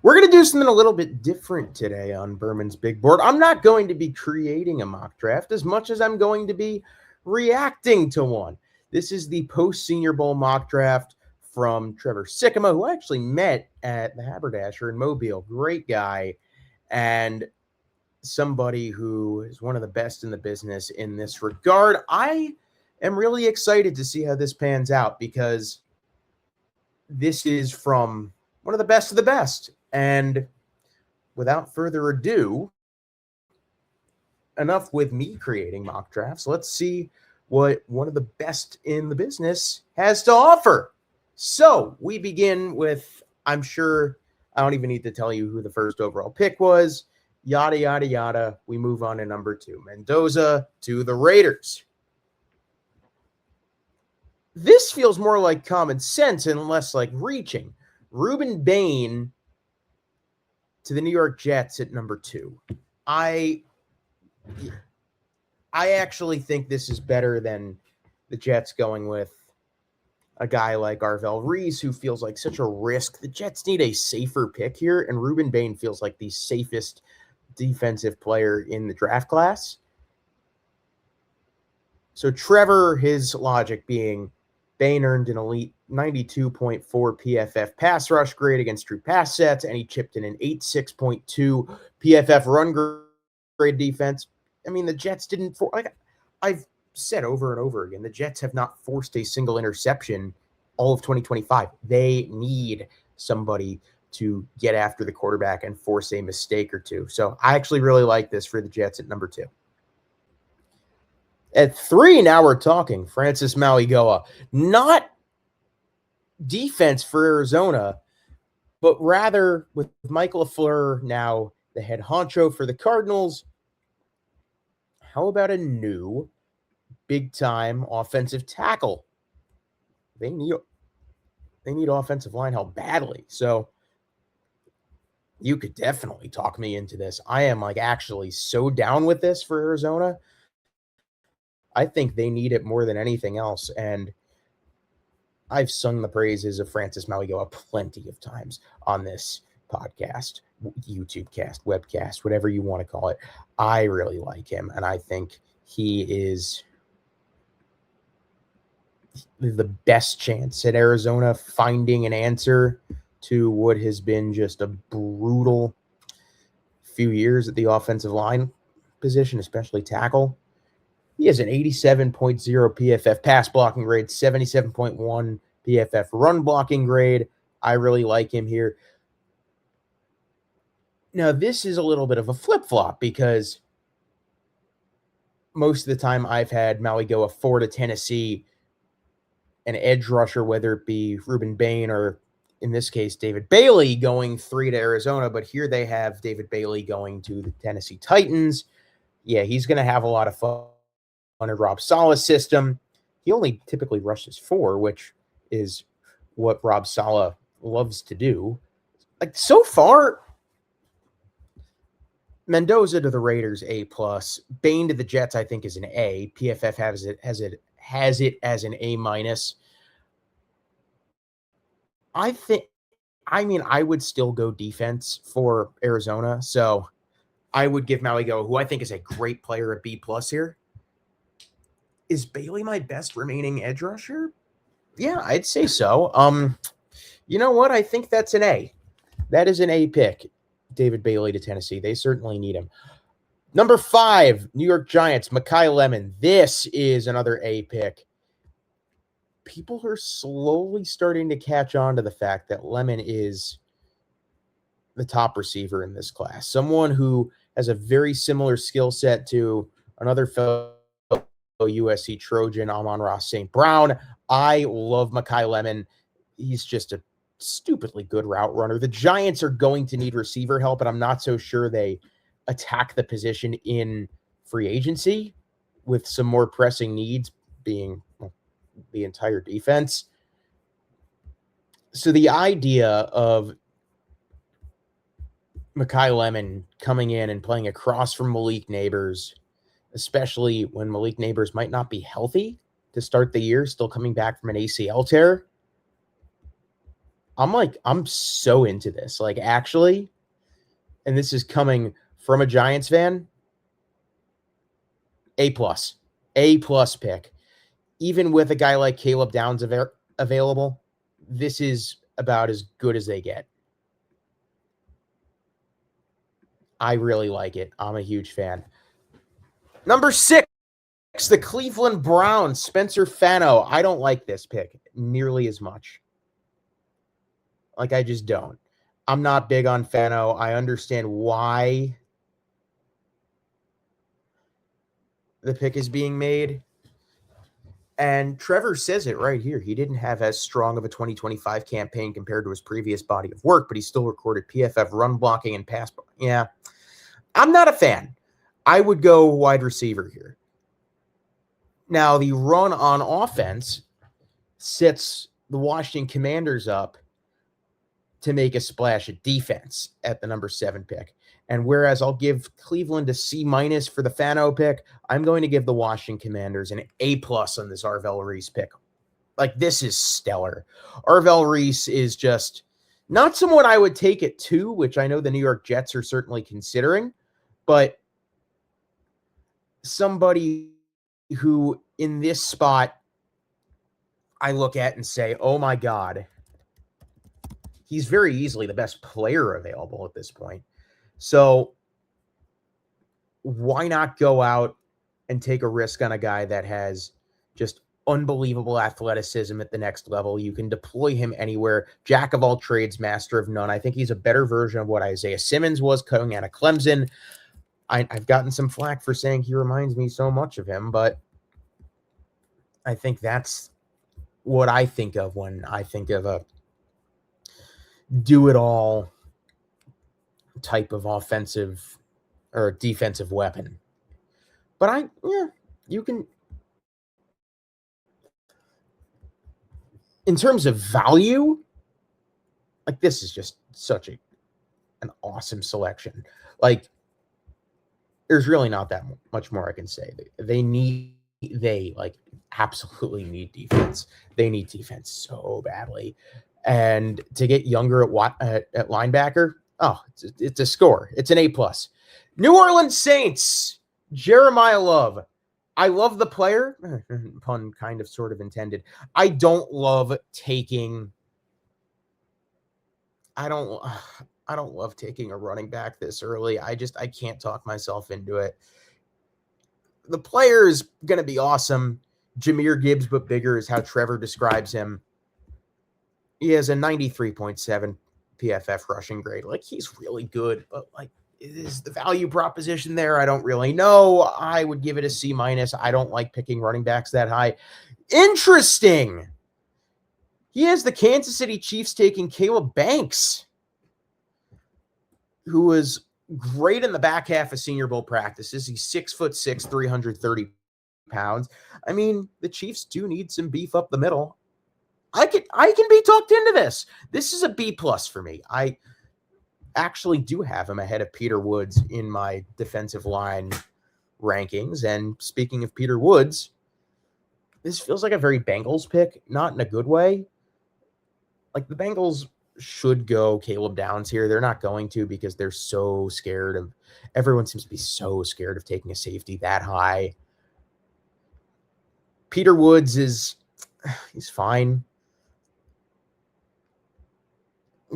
We're going to do something a little bit different today on Berman's Big Board. I'm not going to be creating a mock draft as much as I'm going to be reacting to one. This is the post-Senior Bowl mock draft from Trevor Sycamore, who I actually met at the Haberdasher in Mobile. Great guy, and somebody who is one of the best in the business in this regard. I am really excited to see how this pans out because this is from one of the best of the best. And without further ado, enough with me creating mock drafts. Let's see what one of the best in the business has to offer. So we begin with, I'm sure I don't even need to tell you who the first overall pick was. Yada, yada, yada. We move on to number 2. Mendoza to the Raiders. This feels more like common sense and less like reaching. Ruben Bain to the New York Jets at number 2. I actually think this is better than the Jets going with a guy like Arvell Reese, who feels like such a risk. The Jets need a safer pick here, and Ruben Bain feels like the safest defensive player in the draft class. So Trevor, his logic being Bain earned an elite 92.4 PFF pass rush grade against true pass sets, and he chipped in an 86.2 PFF run grade defense. I mean, the Jets didn't I've said over and over again, the Jets have not forced a single interception all of 2025. They need somebody to get after the quarterback and force a mistake or two. So I actually really like this for the Jets at number 2. At 3, now we're talking Francis Mauigoa. Not defense for Arizona, but rather with Mike LaFleur now the head honcho for the Cardinals. How about a new big-time offensive tackle? They need offensive line help badly. So you could definitely talk me into this. I am actually so down with this for Arizona. I think they need it more than anything else. And I've sung the praises of Francis Mauigoa plenty of times on this podcast, YouTube cast, webcast, whatever you want to call it. I really like him, and I think he is the best chance at Arizona finding an answer to what has been just a brutal few years at the offensive line position, especially tackle. He has an 87.0 PFF pass blocking grade, 77.1 PFF run blocking grade. I really like him here. Now, this is a little bit of a flip-flop because most of the time I've had Mauigoa 4 to Tennessee, an edge rusher, whether it be Ruben Bain or, in this case, David Bailey going 3 to Arizona. But here they have David Bailey going to the Tennessee Titans. Yeah, he's going to have a lot of fun under Rob Saleh's system. He only typically rushes 4, which is what Rob Saleh loves to do. So far, Mendoza to the Raiders, A+. Bain to the Jets, I think, is an A. PFF has it as an A-. I would still go defense for Arizona. So I would give Mauigoa, who I think is a great player, a B+ here. Is Bailey my best remaining edge rusher? Yeah, I'd say so. You know what? I think that's an A. That is an A pick. David Bailey to Tennessee. They certainly need him. Number 5, New York Giants, Mekhi Lemon. This is another A pick. People are slowly starting to catch on to the fact that Lemon is the top receiver in this class. Someone who has a very similar skill set to another fellow USC Trojan, Amon-Ra St. Brown. I love Mekhi Lemon. He's just a stupidly good route runner. The Giants are going to need receiver help, and I'm not so sure they attack the position in free agency with some more pressing needs being the entire defense. So the idea of Mekhi Lemon coming in and playing across from Malik Neighbors, especially when Malik Neighbors might not be healthy to start the year, still coming back from an ACL tear, I'm so into this. Like, actually, and this is coming from a Giants fan, A+. A+ pick. Even with a guy like Caleb Downs available, this is about as good as they get. I really like it. I'm a huge fan. Number 6, the Cleveland Browns, Spencer Fano. I don't like this pick nearly as much. Like, I just don't. I'm not big on Fano. I understand why the pick is being made. And Trevor says it right here. He didn't have as strong of a 2025 campaign compared to his previous body of work, but he still recorded PFF run blocking and pass. Yeah, I'm not a fan. I would go wide receiver here. Now, the run on offense sets the Washington Commanders up to make a splash at defense at the number 7 pick. And whereas I'll give Cleveland a C- for the Fano pick, I'm going to give the Washington Commanders an A+ on this Arvell Reese pick. Like, this is stellar. Arvell Reese is just not someone I would take at 2, which I know the New York Jets are certainly considering, but somebody who in this spot I look at and say, oh my God, he's very easily the best player available at this point. So why not go out and take a risk on a guy that has just unbelievable athleticism at the next level? You can deploy him anywhere. Jack of all trades, master of none. I think he's a better version of what Isaiah Simmons was coming out of Clemson. I've gotten some flack for saying he reminds me so much of him, but I think that's what I think of when I think of a do-it-all type of offensive or defensive weapon. But you can, in terms of value, like, this is just such an awesome selection. Like, there's really not that much more I can say. They absolutely need defense. They need defense so badly. And to get younger at linebacker, it's a score. It's an A+. New Orleans Saints, Jeremiah Love. I love the player. Pun kind of sort of intended. I don't love taking a running back this early. I can't talk myself into it. The player is going to be awesome. Jahmyr Gibbs, but bigger, is how Trevor describes him. He has a 93.7 PFF rushing grade. Like, he's really good, but like, is the value proposition there? I don't really know. I would give it a C-. I don't like picking running backs that high. Interesting. He has the Kansas City Chiefs taking Caleb Banks, who was great in the back half of Senior Bowl practices. He's 6'6", 330 pounds. I mean, the Chiefs do need some beef up the middle. I can be talked into this. This is a B+ for me. I actually do have him ahead of Peter Woods in my defensive line rankings. And speaking of Peter Woods, this feels like a very Bengals pick, not in a good way. Like, the Bengals should go Caleb Downs here. They're not going to, because they're so scared of, everyone seems to be so scared of taking a safety that high. Peter Woods he's fine.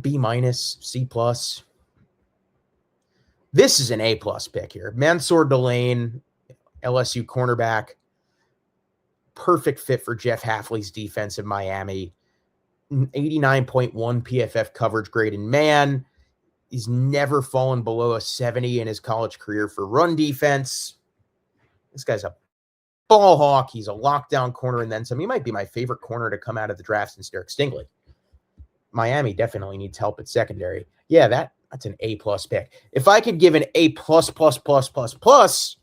B-, C+. This is an A+ pick here. Mansour Delane, LSU cornerback. Perfect fit for Jeff Hafley's defense in Miami. 89.1 PFF coverage grade in man. He's never fallen below a 70 in his college career for run defense. This guy's a ball hawk. He's a lockdown corner, and then some. He might be my favorite corner to come out of the draft since Derek Stingley. Miami definitely needs help at secondary. Yeah, that's an A+ pick. If I could give an A++++ to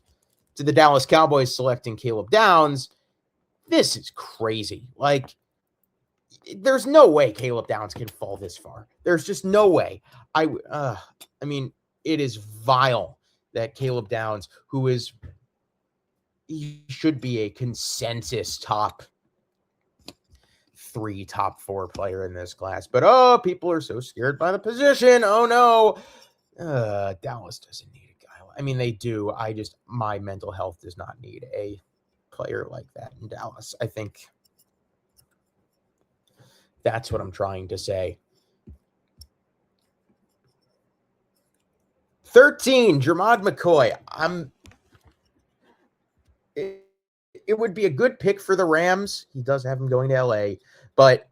the Dallas Cowboys selecting Caleb Downs, this is crazy. Like, there's no way Caleb Downs can fall this far. There's just no way. I mean, it is vile that Caleb Downs, he should be a consensus top 3 top 4 player in this class. But people are so scared by the position. Oh no. Dallas doesn't need a guy. I mean, they do. My mental health does not need a player like that in Dallas. I think that's what I'm trying to say. 13, Jermod McCoy. It would be a good pick for the Rams. He does have him going to LA, but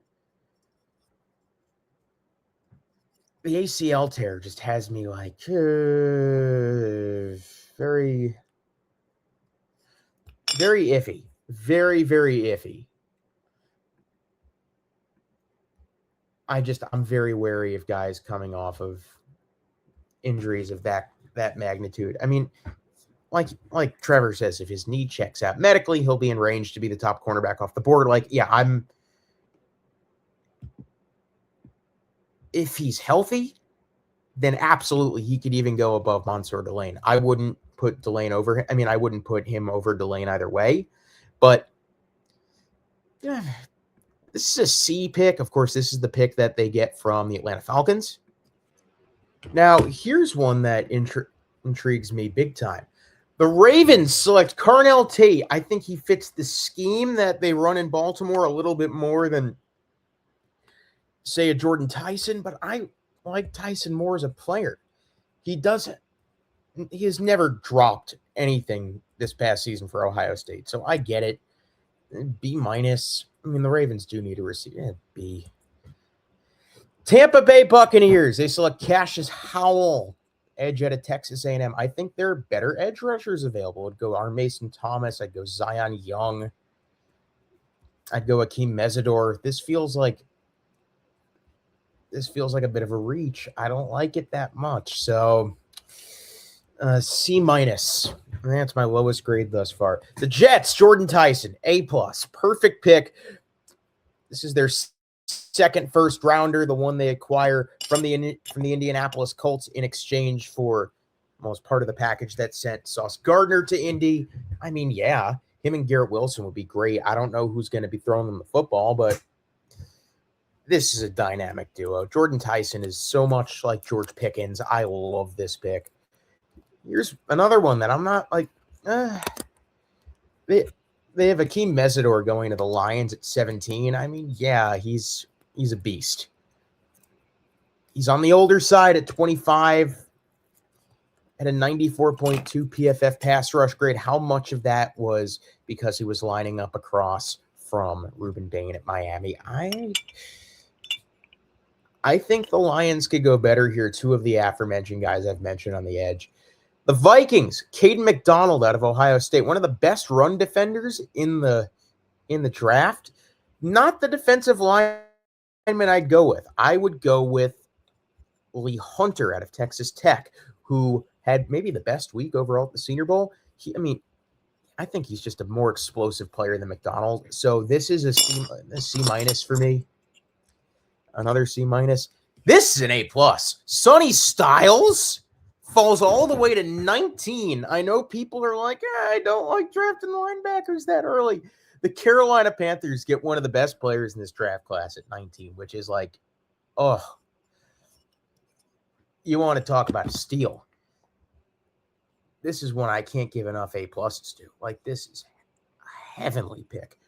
the ACL tear just has me like very, very iffy. Very, very iffy. I'm very wary of guys coming off of injuries of that magnitude. I mean, like Trevor says, if his knee checks out medically, he'll be in range to be the top cornerback off the board. If he's healthy, then absolutely he could even go above Mansour Delane. I wouldn't put Delane over him. I mean, I wouldn't put him over Delane either way, but this is a C pick. Of course, this is the pick that they get from the Atlanta Falcons. Now, here's one that intrigues me big time. The Ravens select Carnell Tate. I think he fits the scheme that they run in Baltimore a little bit more than, say, a Jordan Tyson, but I like Tyson more as a player. He has never dropped anything this past season for Ohio State, so I get it. B-. I mean, the Ravens do need a receiver. B. Tampa Bay Buccaneers. They select Cassius Howell, edge out of Texas A&M. I think there are better edge rushers available. I'd go Mason Thomas. I'd go Zion Young. I'd go Akeem Mesidor. This feels like a bit of a reach. I don't like it that much. So C-. That's my lowest grade thus far. The Jets, Jordan Tyson, A+. Perfect pick. This is their second first rounder, the one they acquire from the Indianapolis Colts in exchange for most part of the package that sent Sauce Gardner to Indy. I mean, yeah, him and Garrett Wilson would be great. I don't know who's going to be throwing them the football, but this is a dynamic duo. Jordan Tyson is so much like George Pickens. I love this pick. Here's another one that I'm not like. They have Akeem Mesidor going to the Lions at 17. I mean, yeah, he's a beast. He's on the older side at 25 at a 94.2 PFF pass rush grade. How much of that was because he was lining up across from Reuben Bain at Miami? I think the Lions could go better here. Two of the aforementioned guys I've mentioned on the edge. The Vikings, Caden McDonald out of Ohio State, one of the best run defenders in the draft. Not the defensive lineman I'd go with. I would go with Lee Hunter out of Texas Tech, who had maybe the best week overall at the Senior Bowl. I think he's just a more explosive player than McDonald. So this is a C- for me. Another C-. This is an A+. Sonny Styles falls all the way to 19. I know people are like, I don't like drafting linebackers that early. The Carolina Panthers get one of the best players in this draft class at 19, which is like, you want to talk about a steal. This is one I can't give enough A+ to. Like, this is a heavenly pick.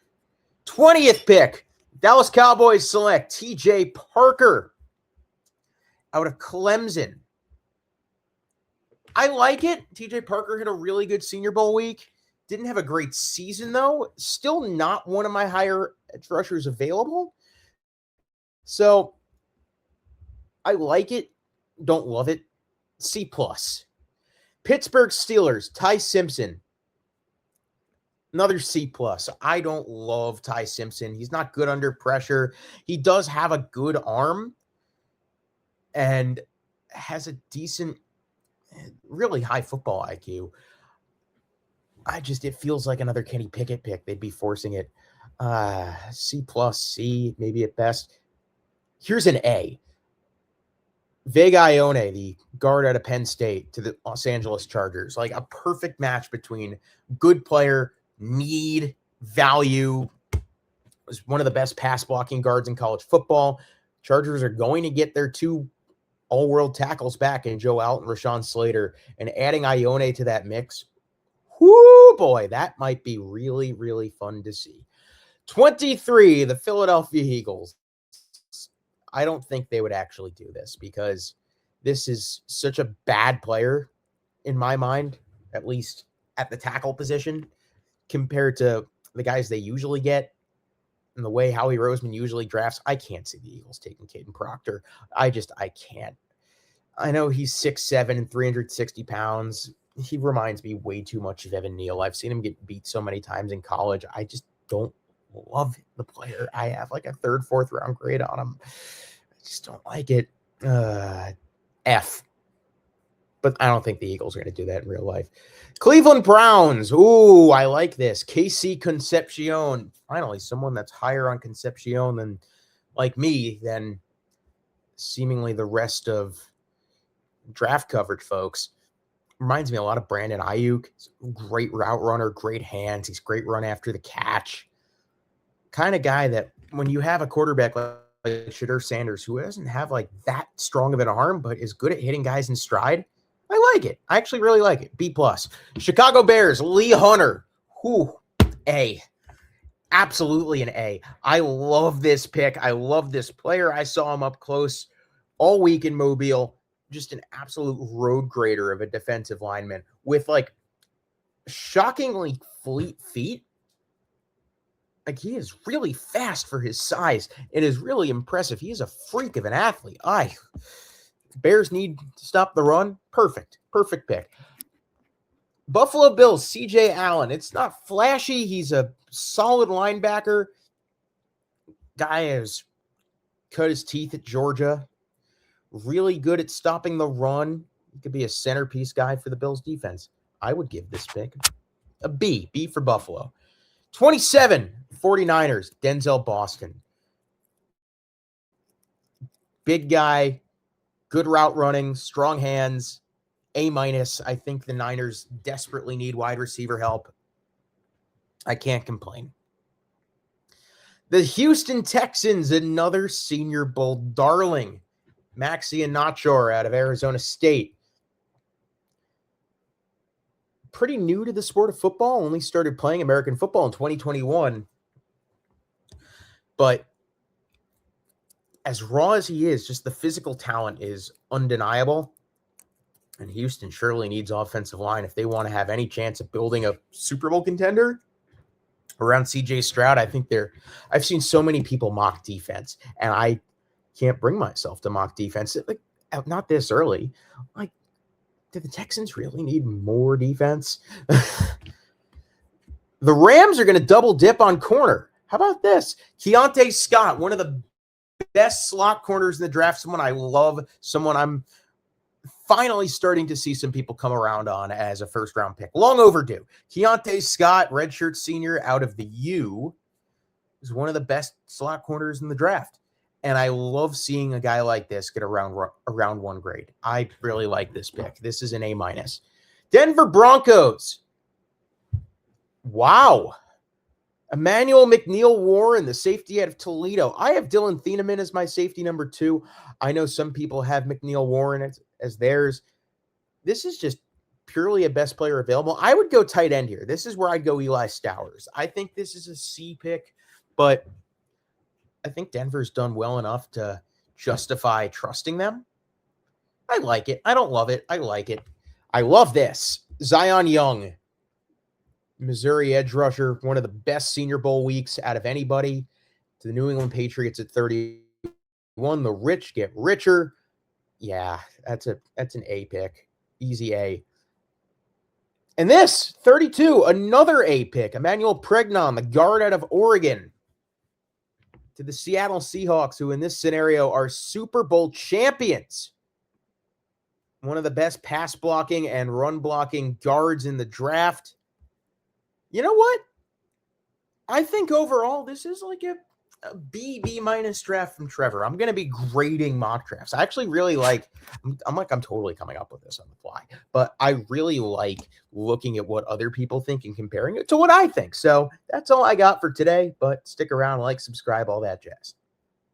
20th pick, Dallas Cowboys select TJ Parker out of Clemson. I like it. TJ Parker had a really good Senior Bowl week. Didn't have a great season, though. Still not one of my higher edge rushers available. So I like it. Don't love it. C+. Pittsburgh Steelers, Ty Simpson. Another C+. I don't love Ty Simpson. He's not good under pressure. He does have a good arm and has a decent, really high football IQ. It feels like another Kenny Pickett pick. They'd be forcing it. C+, C, maybe at best. Here's an A. Vega Ione, the guard out of Penn State, to the Los Angeles Chargers. Like a perfect match between good player, need, value. was one of the best pass blocking guards in college football. Chargers are going to get their 2 all-world tackles back in Joe Alt and Rashawn Slater, and adding Ione to that mix. Whoo, boy, that might be really, really fun to see. 23, the Philadelphia Eagles. I don't think they would actually do this because this is such a bad player in my mind, at least at the tackle position, compared to the guys they usually get and the way Howie Roseman usually drafts. I can't see the Eagles taking Caden Proctor. I can't. I know he's 6'7" and 360 pounds. He reminds me way too much of Evan Neal. I've seen him get beat so many times in college. I just don't love the player. I have like a 3rd, 4th round grade on him. I just don't like it. F. But I don't think the Eagles are going to do that in real life. Cleveland Browns. Ooh, I like this. KC Concepcion. Finally, someone that's higher on Concepcion than, like me, than seemingly the rest of draft coverage folks. Reminds me a lot of Brandon Ayuk. He's a great route runner, great hands. He's great run after the catch. Kind of guy that when you have a quarterback like Shadur Sanders, who doesn't have like that strong of an arm, but is good at hitting guys in stride, I like it. I actually really like it. B+. Chicago Bears, Lee Hunter. Whew, A. Absolutely an A. I love this pick. I love this player. I saw him up close all week in Mobile. Just an absolute road grader of a defensive lineman with like shockingly fleet feet. Like he is really fast for his size. It is really impressive. He is a freak of an athlete. Bears need to stop the run. Perfect pick. Buffalo Bills, CJ Allen. It's not flashy. He's a solid linebacker. Guy has cut his teeth at Georgia. Really good at stopping the run. He could be a centerpiece guy for the Bills defense. I would give this pick a B. B for Buffalo. 27, 49ers, Denzel Boston. Big guy, good route running, strong hands, A-. I think the Niners desperately need wide receiver help. I can't complain. The Houston Texans, another Senior Bowl darling. Maxi Inácio out of Arizona State. Pretty new to the sport of football. Only started playing American football in 2021. But as raw as he is, just the physical talent is undeniable. And Houston surely needs offensive line if they want to have any chance of building a Super Bowl contender around CJ Stroud. I've seen so many people mock defense, and I can't bring myself to mock defense. Like, not this early. Like, do the Texans really need more defense? The Rams are going to double dip on corner. How about this? Keontae Scott, one of the best slot corners in the draft, someone I love, someone I'm finally starting to see some people come around on as a first-round pick. Long overdue. Keontae Scott, redshirt senior out of the U, is one of the best slot corners in the draft. And I love seeing a guy like this get around 1 grade. I really like this pick. This is an A-. Denver Broncos. Wow. Emmanuel McNeil-Warren, the safety out of Toledo. I have Dylan Thieneman as my safety number 2. I know some people have McNeil-Warren as theirs. This is just purely a best player available. I would go tight end here. This is where I'd go Eli Stowers. I think this is a C pick, but I think Denver's done well enough to justify trusting them. I like it. I don't love it. I like it. I love this. Zion Young, Missouri edge rusher, one of the best Senior Bowl weeks out of anybody. To the New England Patriots at 31. The rich get richer. Yeah, that's an A pick. Easy A. And this, 32, another A pick. Emmanuel Pregnon, the guard out of Oregon. To the Seattle Seahawks, who in this scenario are Super Bowl champions. One of the best pass blocking and run blocking guards in the draft. You know what? I think overall this is like a B minus draft from Trevor. I'm going to be grading mock drafts. I actually really like, I'm totally coming up with this on the fly, but I really like looking at what other people think and comparing it to what I think. So that's all I got for today, but stick around, like, subscribe, all that jazz.